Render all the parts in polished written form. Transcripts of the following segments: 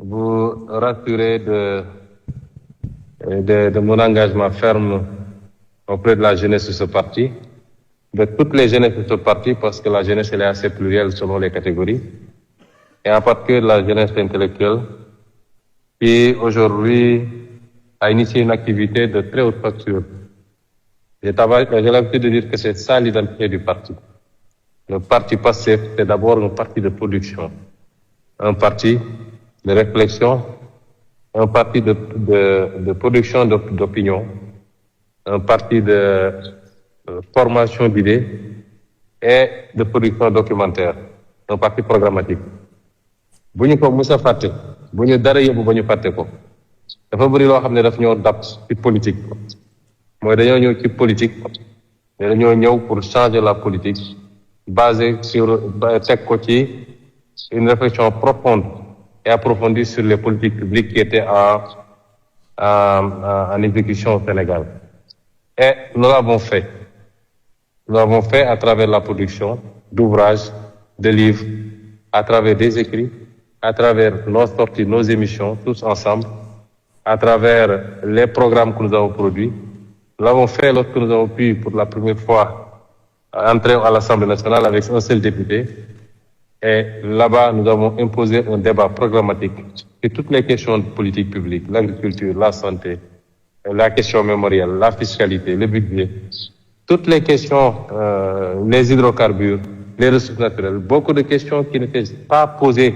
vous rassurer de mon engagement ferme auprès de la jeunesse de ce parti, de toutes les jeunesses de ce parti, parce que la jeunesse elle est assez plurielle selon les catégories, et en particulier de la jeunesse intellectuelle, qui aujourd'hui a initié une activité de très haute facture. J'ai l'habitude de dire que c'est ça l'identité du parti. Le parti PASTEF, c'est d'abord un parti de production, un parti de réflexion, un parti de production d'opinion, un parti de formation d'idées et de production documentaire, un parti programmatique. bu ñu ko musa fàtte bu ñu dara yóbbu ba ñu fàtte ko dafa bëri loo xam ne daf ñoo dab ci politique mooy dañoo ñëw ci politique mais dañoo ñëw pour changer la politique basée sur teg ko ci une réflexion profonde et approfondie sur les politiques publiques qui étaient en exécution au Sénégal. Et nous l'avons fait. Nous l'avons fait à travers la production d'ouvrages, de livres, à travers des écrits, à travers nos sorties, nos émissions, tous ensemble, à travers les programmes que nous avons produits. Nous l'avons fait lorsque nous avons pu, pour la première fois, entrer à l'Assemblée nationale avec un seul député. Et là-bas, nous avons imposé un débat programmatique sur toutes les questions de politique publique, l'agriculture, la santé, la question mémorielle, la fiscalité, le budget, toutes les questions, les hydrocarbures, les ressources naturelles, beaucoup de questions qui n'étaient pas posées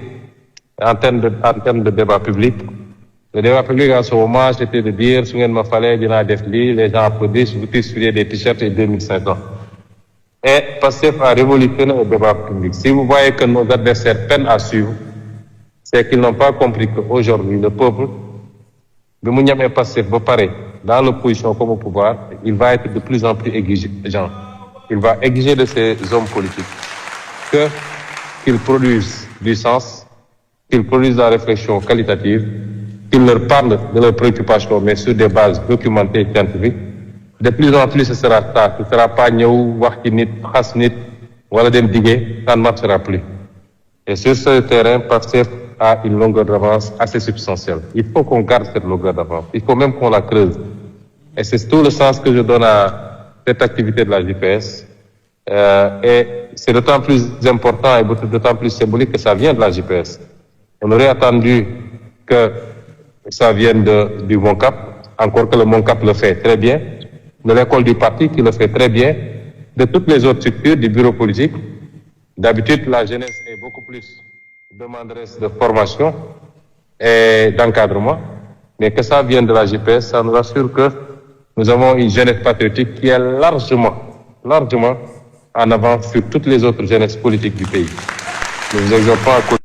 en termes de débat public. Le débat public en ce moment, c'était de dire, si vous fallait les gens applaudissent, vous distribuez des t-shirts et 2500. Et PASTEF a révolutionné le débat public. Si vous voyez que nos adversaires peinent à suivre, c'est qu'ils n'ont pas compris qu'aujourd'hui, le peuple, de Mouniam et PASTEF, dans l'opposition comme au pouvoir, il va être de plus en plus exigeant. Il va exiger de ces hommes politiques qu'ils produisent du sens, qu'ils produisent de la réflexion qualitative, qu'ils leur parlent de leurs préoccupations, mais sur des bases documentées et scientifiques. De plus en plus, ce sera ça. Ce ne sera pas nous, Wakinit, Hasnit, Waladem Digé, ça ne marchera plus. Et sur ce terrain, PASTEF a une longueur d'avance assez substantielle. Il faut qu'on garde cette longueur d'avance. Il faut même qu'on la creuse. Et c'est tout le sens que je donne à cette activité de la JPS. Et c'est d'autant plus important et d'autant plus symbolique que ça vient de la JPS. On aurait attendu que ça vienne du MONCAP, encore que le MONCAP le fait très bien, de l'école du parti qui le fait très bien, de toutes les autres structures du bureau politique. D'habitude, la jeunesse est beaucoup plus demanderesse de formation et d'encadrement, mais que ça vienne de la JPS, ça nous assure que nous avons une jeunesse patriotique qui est largement en avance sur toutes les autres jeunesses politiques du pays. Nous exhortons à